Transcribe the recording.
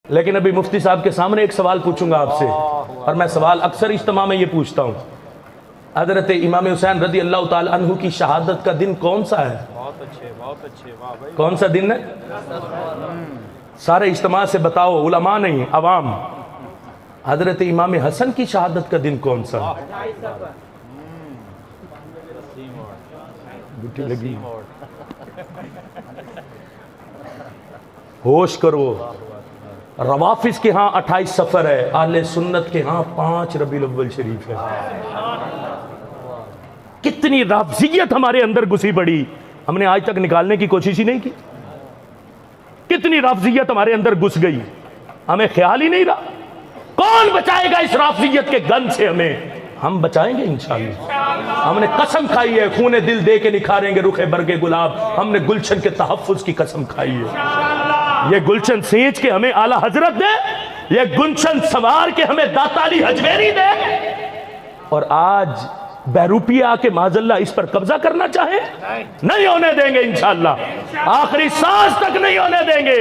लेकिन अभी मुफ्ती साहब के सामने एक सवाल पूछूंगा आपसे, और मैं सवाल अक्सर इज्तिमा में ये पूछता हूँ। हजरत इमाम हुसैन रदी अल्लाह ताला अन्हु की शहादत का दिन कौन सा है? बहुत अच्छे, वाह भाई। कौन सा दिन है? सारे इज्तिमा से बताओ, उलमा नहीं अवाम। हजरत इमाम हसन की शहादत का दिन कौन सा है? लगी होश करो। रवाफिज के यहाँ 28 सफर है, आले सुन्नत के यहाँ 5 रबीउल अव्वल शरीफ है। कितनी राफजियत हमारे अंदर घुसी पड़ी, हमने आज तक निकालने की कोशिश ही नहीं की। कितनी राफजियत हमारे अंदर घुस गई, हमें ख्याल ही नहीं रहा। कौन बचाएगा इस राफजियत के गन से? हमें हम बचाएंगे इंशाअल्लाह। हमने कसम खाई है, खूने दिल दे के निखारेंगे रुखे बरगे गुलाब। हमने गुलशन के तहफ्फुज की कसम खाई है। ये गुलशन सींच के हमें आला हजरत दे, ये गुलशन संवार के हमें दाताली हजवेरी दे। और आज बहरूपिया आके माजल्ला इस पर कब्जा करना चाहे, नहीं होने देंगे इंशाअल्लाह। आखिरी सांस तक नहीं होने देंगे।